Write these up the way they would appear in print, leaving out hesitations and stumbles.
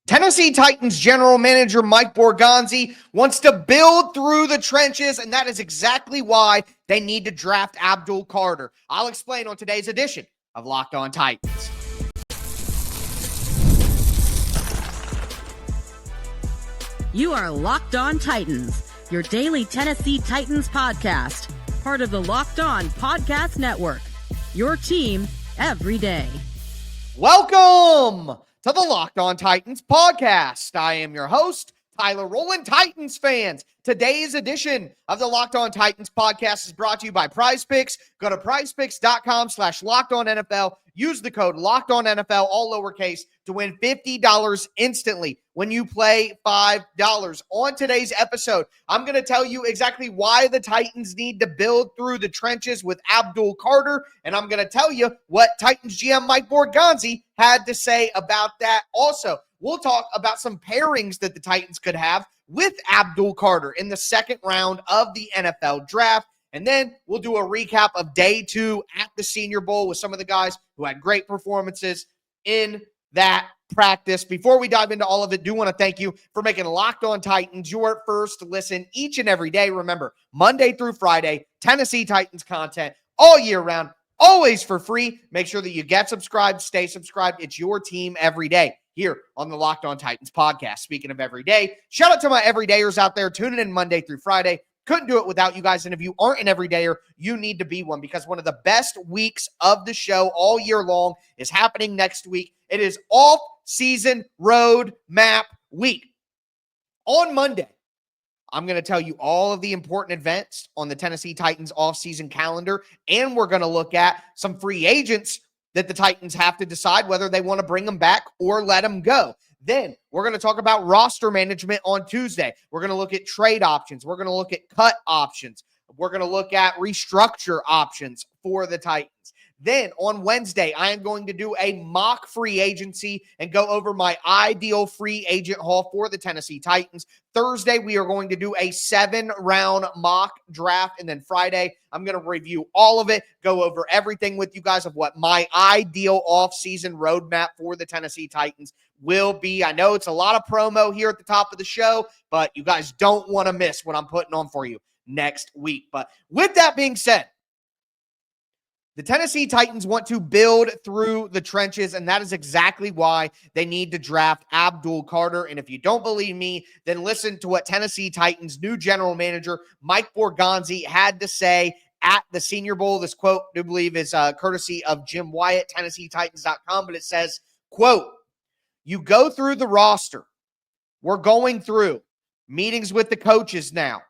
Tennessee Titans general manager Mike Borgonzi wants to build through the trenches, and that is exactly why they need to draft Abdul Carter. I'll explain on today's edition of Locked On Titans. You are Locked On Titans, your daily Tennessee Titans podcast, part of the Locked On Podcast Network, your team every day. Welcome to the Locked On Titans podcast. I am your host, Tyler Rowland. Titans fans, today's edition of the Locked On Titans podcast is brought to you by PrizePicks. Go to prizepicks.com/LockedOnNFL. Use the code LockedOnNFL, all lowercase, to win $50 instantly when you play $5. On today's episode, I'm going to tell you exactly why the Titans need to build through the trenches with Abdul Carter, and I'm going to tell you what Titans GM Mike Borgonzi had to say about that. Also, we'll talk about some pairings that the Titans could have with Abdul Carter in the second round of the NFL draft. And then we'll do a recap of day 2 at the Senior Bowl with some of the guys who had great performances in that practice. Before we dive into all of it, do want to thank you for making Locked On Titans your first listen each and every day. Remember, Monday through Friday, Tennessee Titans content all year round, always for free. Make sure that you get subscribed, stay subscribed. It's your team every day here on the Locked On Titans podcast. Speaking of every day, shout out to my everydayers out there tuning in Monday through Friday. Couldn't do it without you guys. And if you aren't an everydayer, you need to be one, because one of the best weeks of the show all year long is happening next week. It is off-season road map week. On Monday, I'm going to tell you all of the important events on the Tennessee Titans off-season calendar, and we're going to look at some free agents that the Titans have to decide whether they want to bring them back or let them go. Then we're going to talk about roster management on Tuesday. We're going to look at trade options. We're going to look at cut options. We're going to look at restructure options for the Titans. Then on Wednesday, I am going to do a mock free agency and go over my ideal free agent haul for the Tennessee Titans. Thursday, we are going to do a 7-round mock draft. And then Friday, I'm going to review all of it, go over everything with you guys of what my ideal offseason roadmap for the Tennessee Titans will be. I know it's a lot of promo here at the top of the show, but you guys don't want to miss what I'm putting on for you next week. But with that being said, the Tennessee Titans want to build through the trenches, and that is exactly why they need to draft Abdul Carter. And if you don't believe me, then listen to what Tennessee Titans' new general manager, Mike Borgonzi, had to say at the Senior Bowl. This quote, I do believe, is courtesy of Jim Wyatt, TennesseeTitans.com, but it says, quote, "You go through the roster. We're going through meetings with the coaches now.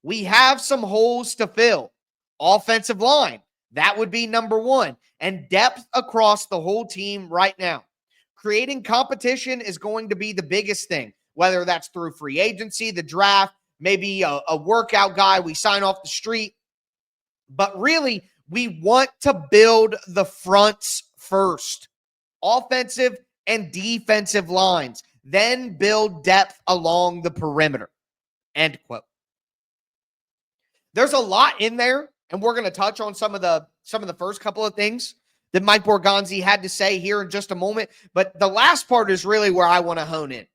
We have some holes to fill. Offensive line. That would be number one. And depth across the whole team right now. Creating competition is going to be the biggest thing, whether that's through free agency, the draft, maybe a workout guy we sign off the street. But really, we want to build the fronts first. Offensive and defensive lines. Then build depth along the perimeter." End quote. There's a lot in there, and we're going to touch on some of the first couple of things that Mike Borgonzi had to say here in just a moment. But the last part is really where I want to hone in.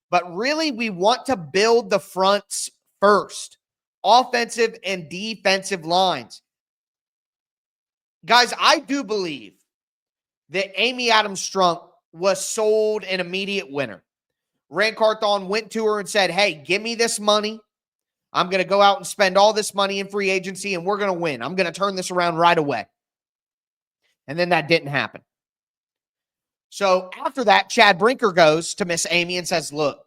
But really, we want to build the fronts first. Offensive and defensive lines. Guys, I do believe that Amy Adams-Strunk was sold an immediate winner. Rand Carthon went to her and said, "Hey, give me this money. I'm going to go out and spend all this money in free agency, and we're going to win. I'm going to turn this around right away." And then that didn't happen. So after that, Chad Brinker goes to Miss Amy and says, "Look,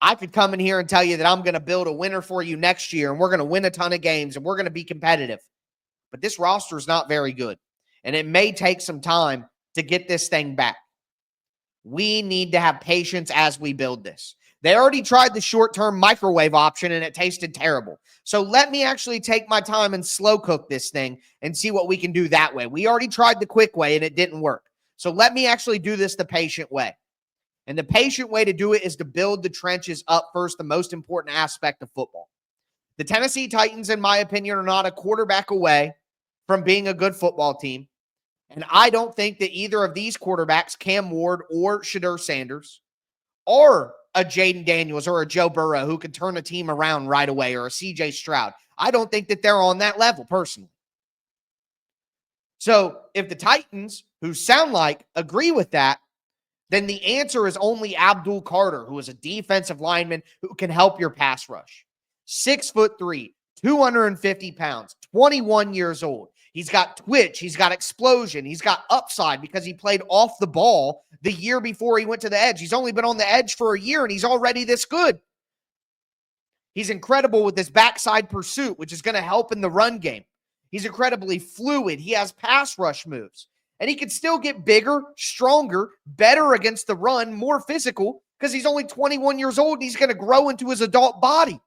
I could come in here and tell you that I'm going to build a winner for you next year, and we're going to win a ton of games, and we're going to be competitive. But this roster is not very good, and it may take some time to get this thing back. We need to have patience as we build this. They already tried the short-term microwave option, and it tasted terrible. So let me actually take my time and slow cook this thing and see what we can do that way. We already tried the quick way, and it didn't work. So let me actually do this the patient way." And the patient way to do it is to build the trenches up first, the most important aspect of football. The Tennessee Titans, in my opinion, are not a quarterback away from being a good football team. And I don't think that either of these quarterbacks, Cam Ward or Shedeur Sanders, are a Jaden Daniels or a Joe Burrow who can turn a team around right away, or a CJ Stroud. I don't think that they're on that level personally. So if the Titans, who sound like, agree with that, then the answer is only Abdul Carter, who is a defensive lineman who can help your pass rush. 6'3", 250 pounds, 21 years old. He's got twitch. He's got explosion. He's got upside because he played off the ball the year before he went to the edge. He's only been on the edge for a year, and he's already this good. He's incredible with his backside pursuit, which is going to help in the run game. He's incredibly fluid. He has pass rush moves. And he can still get bigger, stronger, better against the run, more physical, because he's only 21 years old and he's going to grow into his adult body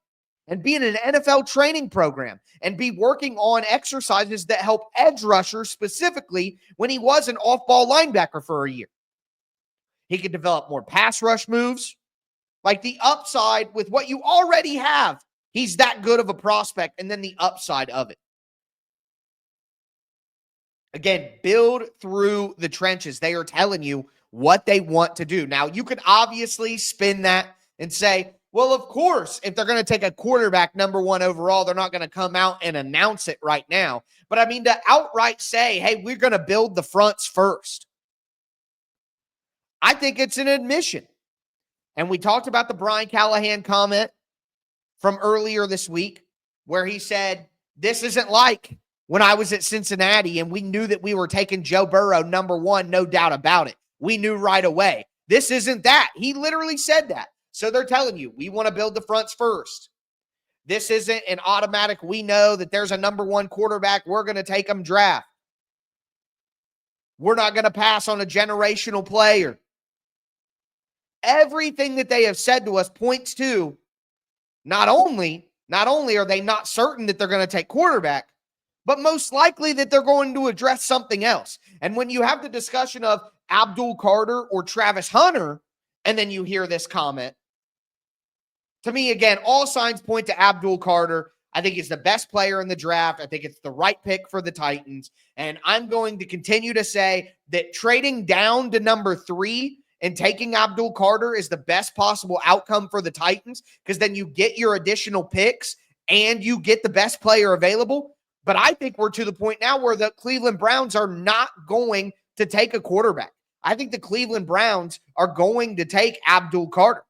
and be in an NFL training program and be working on exercises that help edge rushers specifically when he was an off-ball linebacker for a year. He can develop more pass rush moves. Like the upside with what you already have, he's that good of a prospect, and then the upside of it. Again, build through the trenches. They are telling you what they want to do. Now, you could obviously spin that and say, well, of course, if they're going to take a quarterback number 1 overall, they're not going to come out and announce it right now. But I mean, to outright say, hey, we're going to build the fronts first, I think it's an admission. And we talked about the Brian Callahan comment from earlier this week where he said, this isn't like when I was at Cincinnati and we knew that we were taking Joe Burrow number 1, no doubt about it. We knew right away. This isn't that. He literally said that. So they're telling you, we want to build the fronts first. This isn't an automatic, we know that there's a number 1 quarterback, we're going to take him draft. We're not going to pass on a generational player. Everything that they have said to us points to not only are they not certain that they're going to take quarterback, but most likely that they're going to address something else. And when you have the discussion of Abdul Carter or Travis Hunter, and then you hear this comment, to me, again, all signs point to Abdul Carter. I think he's the best player in the draft. I think it's the right pick for the Titans. And I'm going to continue to say that trading down to number 3 and taking Abdul Carter is the best possible outcome for the Titans, because then you get your additional picks and you get the best player available. But I think we're to the point now where the Cleveland Browns are not going to take a quarterback. I think the Cleveland Browns are going to take Abdul Carter.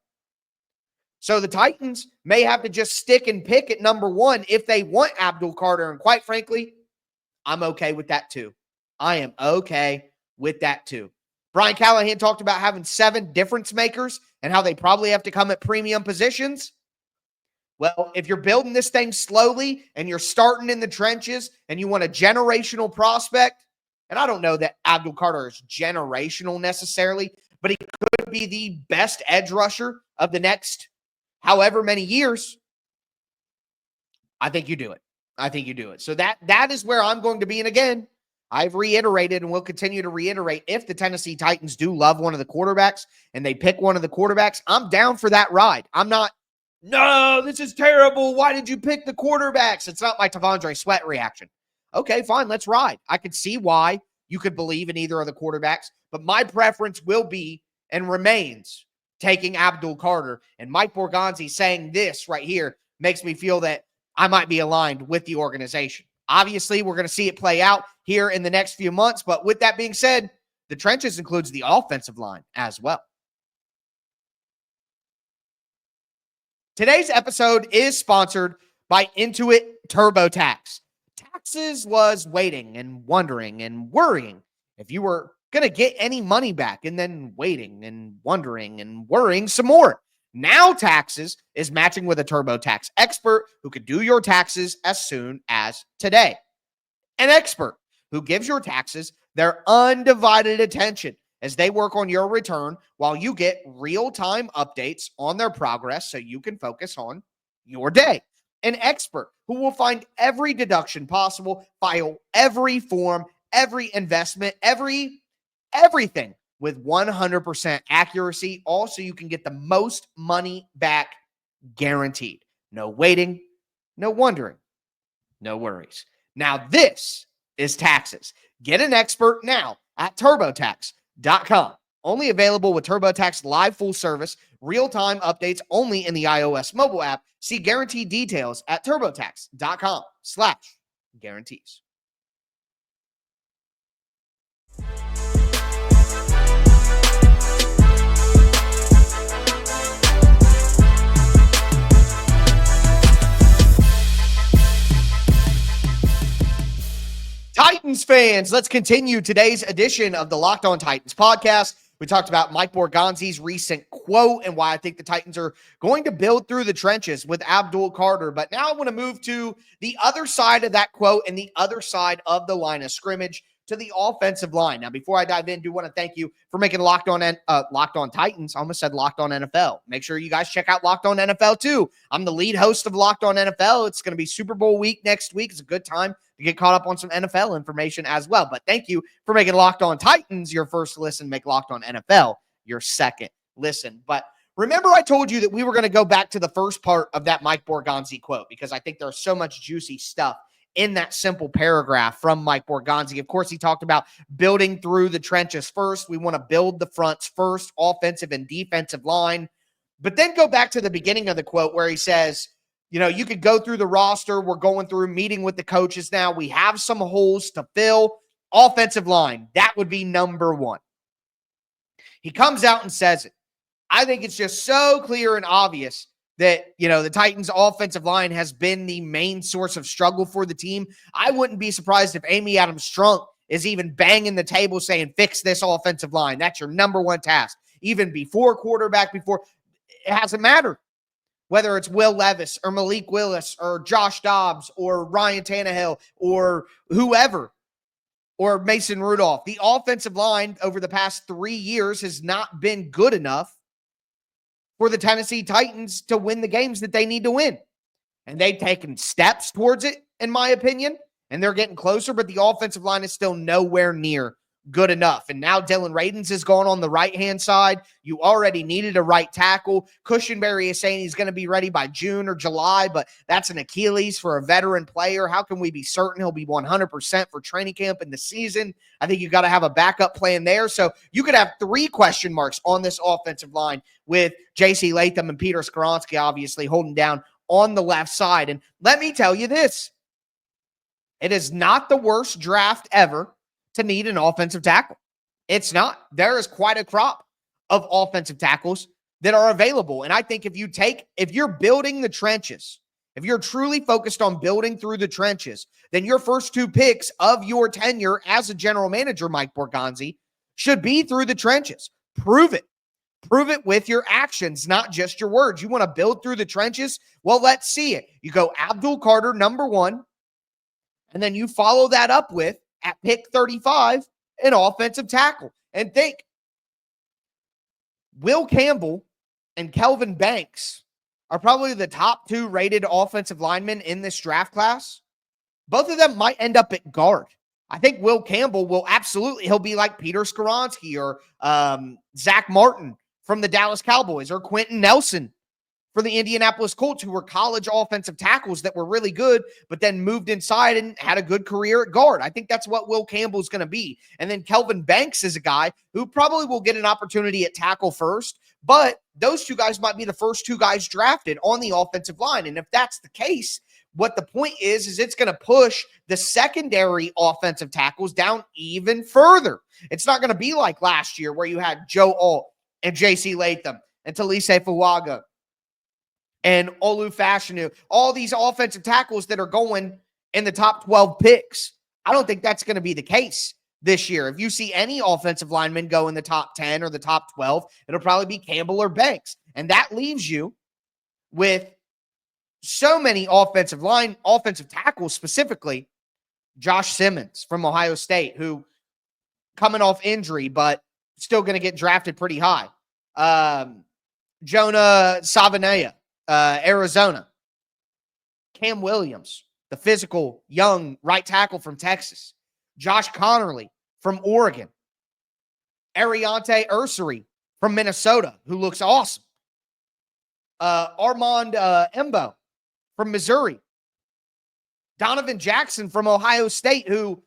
So the Titans may have to just stick and pick at number 1 if they want Abdul Carter. And quite frankly, I'm okay with that too. I am okay with that too. Brian Callahan talked about having 7 difference makers and how they probably have to come at premium positions. Well, if you're building this thing slowly and you're starting in the trenches and you want a generational prospect, and I don't know that Abdul Carter is generational necessarily, but he could be the best edge rusher of the next however many years, I think you do it. I think you do it. So that is where I'm going to be. And again, I've reiterated and will continue to reiterate, if the Tennessee Titans do love one of the quarterbacks and they pick one of the quarterbacks, I'm down for that ride. I'm not, no, this is terrible. Why did you pick the quarterbacks? It's not my T'Vondre Sweat reaction. Okay, fine, let's ride. I could see why you could believe in either of the quarterbacks, but my preference will be and remains taking Abdul Carter. And Mike Borgonzi saying this right here makes me feel that I might be aligned with the organization. Obviously, we're going to see it play out here in the next few months. But with that being said, the trenches includes the offensive line as well. Today's episode is sponsored by Intuit TurboTax. Taxes was waiting and wondering and worrying if you were going to get any money back, and then waiting and wondering and worrying some more. Now Taxes is matching with a TurboTax expert who can do your taxes as soon as today. An expert who gives your taxes their undivided attention as they work on your return while you get real-time updates on their progress so you can focus on your day. An expert who will find every deduction possible, file every form, every investment, everything with 100% accuracy. Also, you can get the most money back guaranteed. No waiting, no wondering, no worries. Now, this is Taxes. Get an expert now at TurboTax.com. Only available with TurboTax Live full service, real-time updates only in the iOS mobile app. See guaranteed details at turbotax.com/guarantees. Titans fans, let's continue today's edition of the Locked On Titans podcast. We talked about Mike Borgonzi's recent quote and why I think the Titans are going to build through the trenches with Abdul Carter. But now I want to move to the other side of that quote and the other side of the line of scrimmage, to the offensive line. Now, before I dive in, I do want to thank you for making Locked On Titans. I almost said Locked On NFL. Make sure you guys check out Locked On NFL too. I'm the lead host of Locked On NFL. It's going to be Super Bowl week next week. It's a good time to get caught up on some NFL information as well. But thank you for making Locked On Titans your first listen. Make Locked On NFL your second listen. But remember, I told you that we were going to go back to the first part of that Mike Borgonzi quote because I think there's so much juicy stuff in that simple paragraph from Mike Borgonzi. Of course, he talked about building through the trenches first. We want to build the fronts first, offensive and defensive line. But then go back to the beginning of the quote where he says, you know, you could go through the roster. We're going through meeting with the coaches now. We have some holes to fill. Offensive line, that would be number one. He comes out and says it. I think it's just so clear and obvious that, you know, the Titans' offensive line has been the main source of struggle for the team. I wouldn't be surprised if Amy Adams-Strunk is even banging the table saying, fix this offensive line. That's your number one task. Even before quarterback, it hasn't mattered. Whether it's Will Levis or Malik Willis or Josh Dobbs or Ryan Tannehill or whoever, or Mason Rudolph, the offensive line over the past 3 years has not been good enough for the Tennessee Titans to win the games that they need to win. And they've taken steps towards it, in my opinion, and they're getting closer, but the offensive line is still nowhere near good enough. And now Dylan Radins is going on the right-hand side. You already needed a right tackle. Cushenberry is saying he's going to be ready by June or July, but that's an Achilles for a veteran player. How can we be certain he'll be 100% for training camp in the season? I think you've got to have a backup plan there. So you could have 3 question marks on this offensive line with J.C. Latham and Peter Skoronski obviously holding down on the left side. And let me tell you this. It is not the worst draft ever to need an offensive tackle. It's not. There is quite a crop of offensive tackles that are available. And I think if you're building the trenches, if you're truly focused on building through the trenches, then your first 2 picks of your tenure as a general manager, Mike Borgonzi, should be through the trenches. Prove it. Prove it with your actions, not just your words. You want to build through the trenches? Well, let's see it. You go Abdul Carter, number 1, and then you follow that up with, at pick 35, an offensive tackle. And think, Will Campbell and Kelvin Banks are probably the top 2 rated offensive linemen in this draft class. Both of them might end up at guard. I think Will Campbell he'll be like Peter Skoronski or Zach Martin from the Dallas Cowboys or Quentin Nelson for the Indianapolis Colts, who were college offensive tackles that were really good, but then moved inside and had a good career at guard. I think that's what Will Campbell's going to be. And then Kelvin Banks is a guy who probably will get an opportunity at tackle first, but those 2 guys might be the first 2 guys drafted on the offensive line. And if that's the case, what the point is it's going to push the secondary offensive tackles down even further. It's not going to be like last year where you had Joe Alt and J.C. Latham and Talise Fuaga and Olu Fashanu, all these offensive tackles that are going in the top 12 picks. I don't think that's going to be the case this year. If you see any offensive lineman go in the top 10 or the top 12, it'll probably be Campbell or Banks. And that leaves you with so many offensive tackles, specifically Josh Simmons from Ohio State, who coming off injury, but still going to get drafted pretty high. Jonah Savanea, Arizona. Cam Williams, the physical young right tackle from Texas. Josh Connerly from Oregon. Ariante Ursary from Minnesota, who looks awesome. Armand Embo from Missouri. Donovan Jackson from Ohio State, who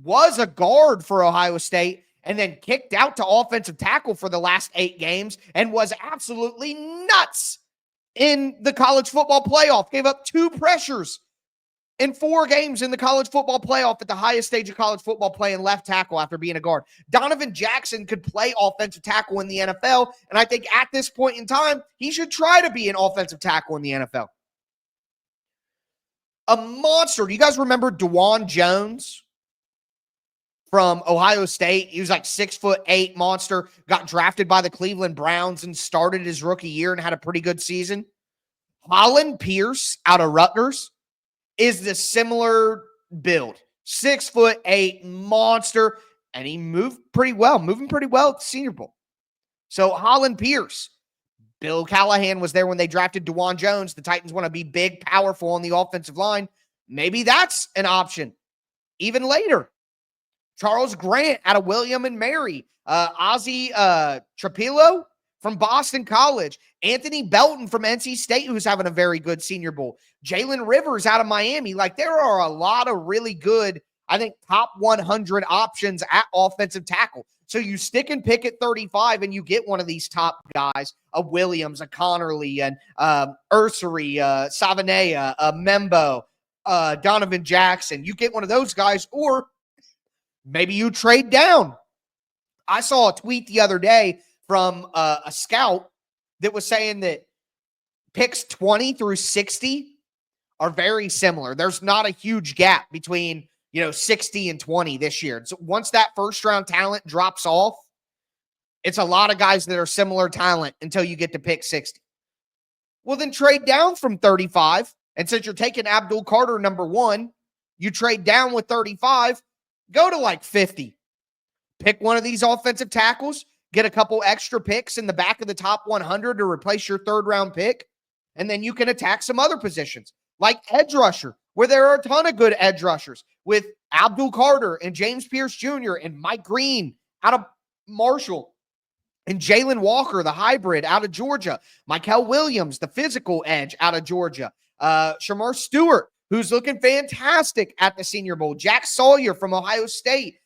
was a guard for Ohio State and then kicked out to offensive tackle for the last 8 games and was absolutely nuts in the college football playoff. Gave up 2 pressures in 4 games in the college football playoff at the highest stage of college football, playing left tackle after being a guard. Donovan Jackson could play offensive tackle in the NFL, and I think at this point in time, he should try to be an offensive tackle in the NFL. A monster. Do you guys remember DeJuan Jones from Ohio State? He was like 6'8" monster, got drafted by the Cleveland Browns and started his rookie year and had a pretty good season. Holland Pierce out of Rutgers is the similar build. 6'8" monster, and he moving pretty well at the Senior Bowl. So Holland Pierce, Bill Callahan was there when they drafted DeJuan Jones. The Titans want to be big, powerful on the offensive line. Maybe that's an option. Even later, Charles Grant out of William and Mary, Ozzie Trapilo from Boston College, Anthony Belton from NC State, who's having a very good Senior Bowl, Jalen Rivers out of Miami. Like, there are a lot of really good, I think, top 100 options at offensive tackle. So you stick and pick at 35 and you get one of these top guys, a Williams, a Connerly, and Ursary, Savanea, Membo, Donovan Jackson. You get one of those guys, or maybe you trade down. I saw a tweet the other day from a scout that was saying that picks 20 through 60 are very similar. There's not a huge gap between 60 and 20 this year. So once that first round talent drops off, it's a lot of guys that are similar talent until you get to pick 60. Well, then trade down from 35. And since you're taking Abdul Carter number 1, you trade down with 35, go to like 50. Pick one of these offensive tackles, get a couple extra picks in the back of the top 100 to replace your 3rd round pick. And then you can attack some other positions like edge rusher, where there are a ton of good edge rushers with Abdul Carter and James Pierce Jr. and Mike Green out of Marshall, and Jalen Walker, the hybrid out of Georgia, Mykel Williams, the physical edge out of Georgia, Shamar Stewart, who's looking fantastic at the Senior Bowl, Jack Sawyer from Ohio State,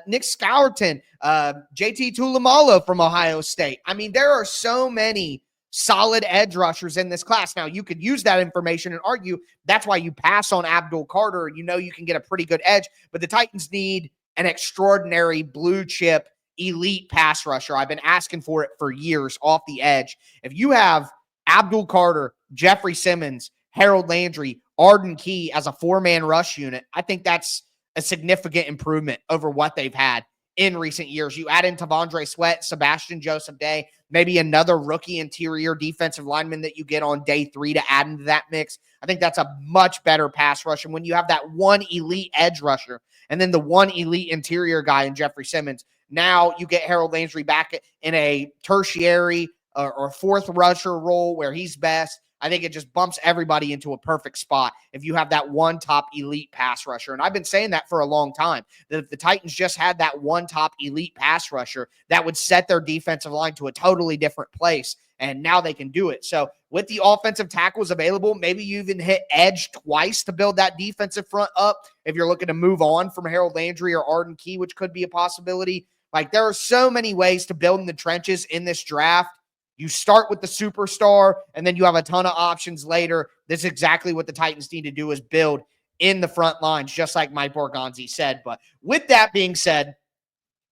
Nick Scourton, JT Tulamalo from Ohio State. I mean, there are so many solid edge rushers in this class. Now, you could use that information and argue that's why you pass on Abdul Carter. You can get a pretty good edge, but the Titans need an extraordinary blue chip elite pass rusher. I've been asking for it for years off the edge. If you have Abdul Carter, Jeffrey Simmons, Harold Landry, Arden Key as a 4-man rush unit, I think that's a significant improvement over what they've had in recent years. You add in Tavondre Sweat, Sebastian Joseph Day, maybe another rookie interior defensive lineman that you get on day 3 to add into that mix. I think that's a much better pass rush. And when you have that one elite edge rusher and then the one elite interior guy in Jeffrey Simmons, now you get Harold Landry back in a tertiary or 4th rusher role where he's best. I think it just bumps everybody into a perfect spot if you have that one top elite pass rusher. And I've been saying that for a long time, that if the Titans just had that one top elite pass rusher, that would set their defensive line to a totally different place. And now they can do it. So with the offensive tackles available, maybe you even hit edge twice to build that defensive front up if you're looking to move on from Harold Landry or Arden Key, which could be a possibility. Like, there are so many ways to build in the trenches in this draft. You start with the superstar, and then you have a ton of options later. This is exactly what the Titans need to do, is build in the front lines, just like Mike Borgonzi said. But with that being said,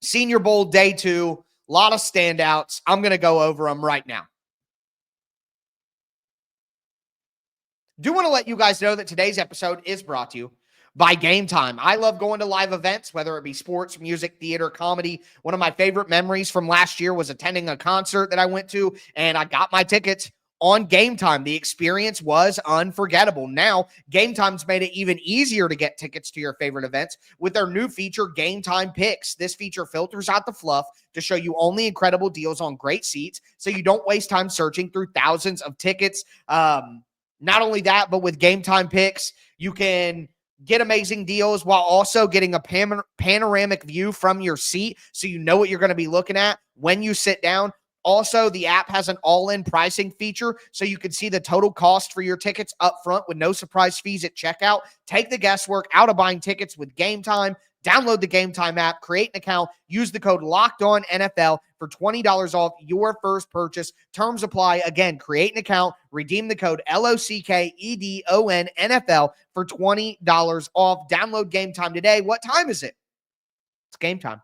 Senior Bowl Day 2, a lot of standouts. I'm going to go over them right now. Do want to let you guys know that today's episode is brought to you by Game Time. I love going to live events, whether it be sports, music, theater, comedy. One of my favorite memories from last year was attending a concert that I went to, and I got my tickets on Game Time. The experience was unforgettable. Now, Game Time's made it even easier to get tickets to your favorite events with their new feature, Game Time Picks. This feature filters out the fluff to show you only incredible deals on great seats, so you don't waste time searching through thousands of tickets. Not only that, but with Game Time Picks, you can get amazing deals while also getting a panoramic view from your seat, so you know what you're going to be looking at when you sit down. Also, the app has an all-in pricing feature, so you can see the total cost for your tickets up front with no surprise fees at checkout. Take the guesswork out of buying tickets with Game Time. Download the Game Time app, create an account, use the code LOCKEDONNFL for $20 off your first purchase. Terms apply. Again, create an account, redeem the code LOCKEDONNFL for $20 off. Download Game Time today. What time is it? It's game time.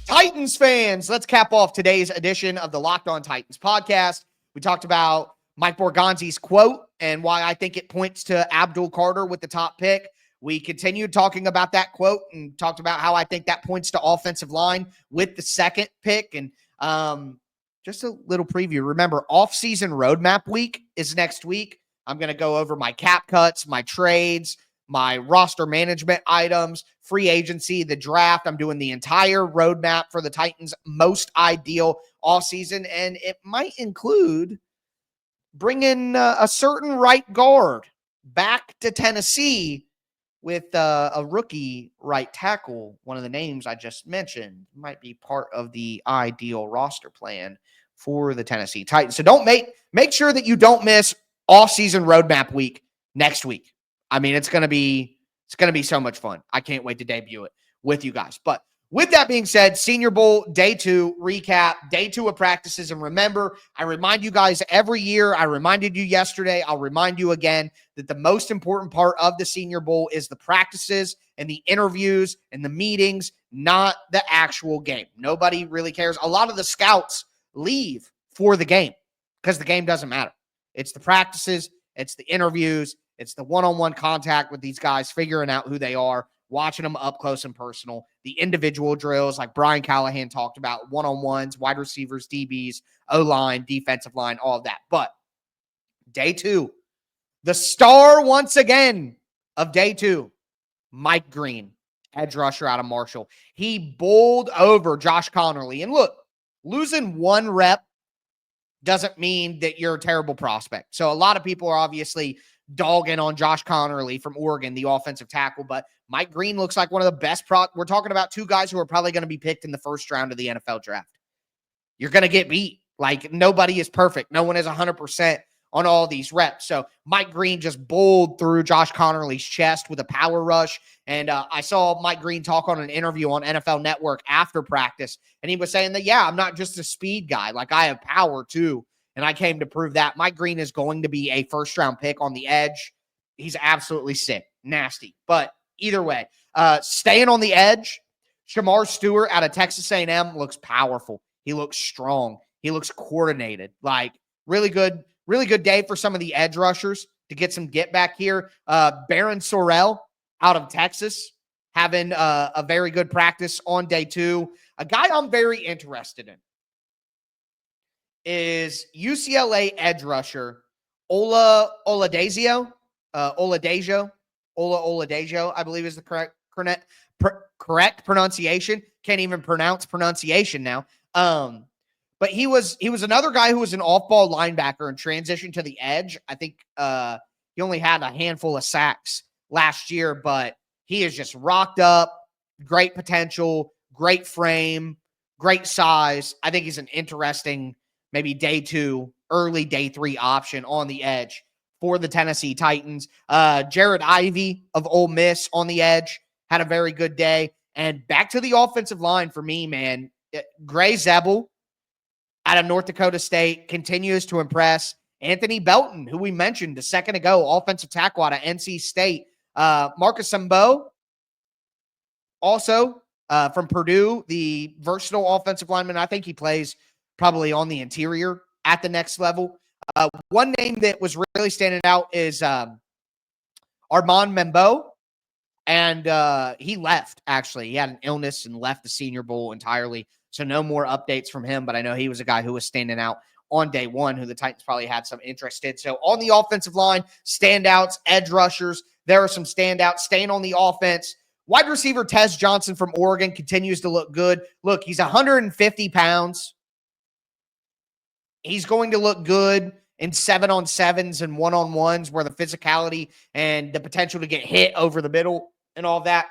Titans fans, let's cap off today's edition of the Locked On Titans podcast. We talked about Mike Borgonzi's quote and why I think it points to Abdul Carter with the top pick. We continued talking about that quote and talked about how I think that points to offensive line with the second pick. And just a little preview. Remember, off-season roadmap week is next week. I'm going to go over my cap cuts, my trades, my roster management items, free agency, the draft. I'm doing the entire roadmap for the Titans' most ideal offseason, and it might include bringing a certain right guard back to Tennessee with a rookie right tackle. One of the names I just mentioned might be part of the ideal roster plan for the Tennessee Titans. So don't make sure that you don't miss off-season roadmap week next week. I mean, it's going to be so much fun. I can't wait to debut it with you guys. But with that being said, Senior Bowl Day 2 recap, Day 2 of practices. And remember, I remind you guys every year, I reminded you yesterday, I'll remind you again, that the most important part of the Senior Bowl is the practices and the interviews and the meetings, not the actual game. Nobody really cares. A lot of the scouts leave for the game because the game doesn't matter. It's the practices, it's the interviews, it's the one-on-one contact with these guys, figuring out who they are, watching them up close and personal, the individual drills like Brian Callahan talked about, one-on-ones, wide receivers, DBs, O-line, defensive line, all of that. But Day 2, the star once again of Day 2, Mike Green, edge rusher out of Marshall. He bowled over Josh Connerly. And look, losing one rep doesn't mean that you're a terrible prospect. So a lot of people are obviously dogging on Josh Connerly from Oregon, the offensive tackle, but Mike Green looks like one of the best we're talking about two guys who are probably going to be picked in the first round of the NFL draft. You're going to get beat. Like, nobody is perfect. No one is 100% on all these reps. So Mike Green just bowled through Josh Connerly's chest with a power rush. And I saw Mike Green talk on an interview on NFL Network after practice, and he was saying that, yeah, I'm not just a speed guy. Like, I have power too. And I came to prove that. Mike Green is going to be a first-round pick on the edge. He's absolutely sick, nasty. But either way, staying on the edge, Shamar Stewart out of Texas A&M looks powerful. He looks strong. He looks coordinated. Like, really good day for some of the edge rushers to get some get back here. Baron Sorrell out of Texas having a very good practice on Day 2. A guy I'm very interested in is UCLA edge rusher Ola Oladejo, I believe is the correct pronunciation. Can't even pronounce pronunciation now. But he was another guy who was an off-ball linebacker and transitioned to the edge. I think he only had a handful of sacks last year, but he is just rocked up, great potential, great frame, great size. I think he's an interesting maybe Day 2, early Day 3 option on the edge for the Tennessee Titans. Jared Ivey of Ole Miss on the edge had a very good day. And back to the offensive line for me, man. Gray Zebel out of North Dakota State continues to impress. Anthony Belton, who we mentioned a second ago, offensive tackle out of NC State. Marcus Sambo, also from Purdue, the versatile offensive lineman. I think he plays probably on the interior at the next level. One name that was really standing out is Armand Membo, and he left, actually. He had an illness and left the Senior Bowl entirely, so no more updates from him, but I know he was a guy who was standing out on Day 1, who the Titans probably had some interest in. So on the offensive line, standouts, edge rushers, there are some standouts. Staying on the offense, wide receiver Tez Johnson from Oregon continues to look good. Look, he's 150 pounds. He's going to look good in 7-on-7s and 1-on-1s where the physicality and the potential to get hit over the middle and all that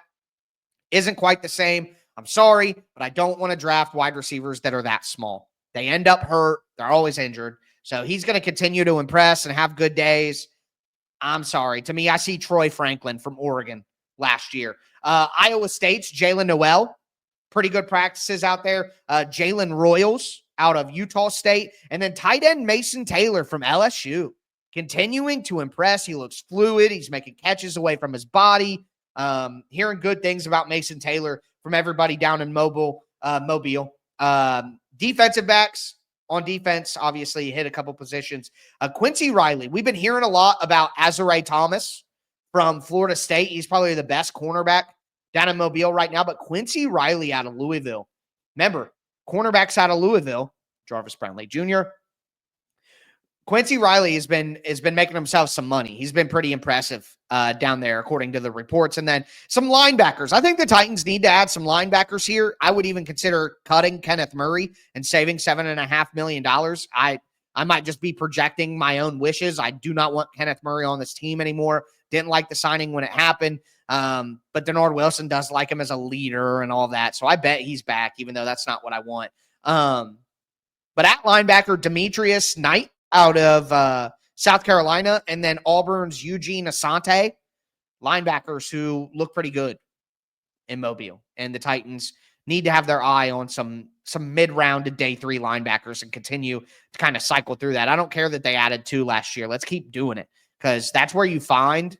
isn't quite the same. I'm sorry, but I don't want to draft wide receivers that are that small. They end up hurt. They're always injured. So he's going to continue to impress and have good days. I'm sorry. To me, I see Troy Franklin from Oregon last year. Iowa State's Jalen Noel, pretty good practices out there. Jalen Royals out of Utah State. And then tight end Mason Taylor from LSU, continuing to impress. He looks fluid. He's making catches away from his body. Hearing good things about Mason Taylor from everybody down in Mobile. Defensive backs on defense, obviously hit a couple positions. Quincy Riley, we've been hearing a lot about Azare Thomas from Florida State. He's probably the best cornerback down in Mobile right now, but Quincy Riley out of Louisville. Remember, cornerbacks out of Louisville, Jarvis Brownlee Jr., Quincy Riley has been making himself some money. He's been pretty impressive down there, according to the reports. And then some linebackers. I think the Titans need to add some linebackers here. I would even consider cutting Kenneth Murray and saving $7.5 million. I might just be projecting my own wishes. I do not want Kenneth Murray on this team anymore. Didn't like the signing when it happened. But Denard Wilson does like him as a leader and all that. So I bet he's back, even though that's not what I want. But at linebacker, Demetrius Knight out of South Carolina, and then Auburn's Eugene Asante, linebackers who look pretty good in Mobile. And the Titans need to have their eye on some mid-round to day 3 linebackers and continue to kind of cycle through that. I don't care that they added 2 last year. Let's keep doing it, because that's where you find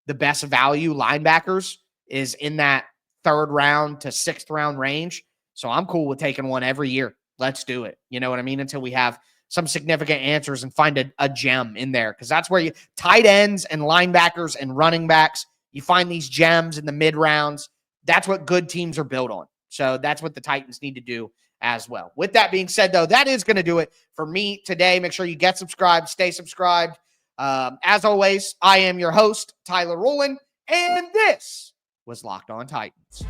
the best value linebackers is in that 3rd round to 6th round range. So I'm cool with taking one every year. Let's do it. You know what I mean? Until we have some significant answers and find a gem in there, because that's where you tight ends and linebackers and running backs, you find these gems in the mid rounds. That's what good teams are built on. So that's what the Titans need to do as well. With that being said, though, that is going to do it for me today. Make sure you get subscribed, stay subscribed. As always, I am your host, Tyler Rowland, and this was Locked On Titans.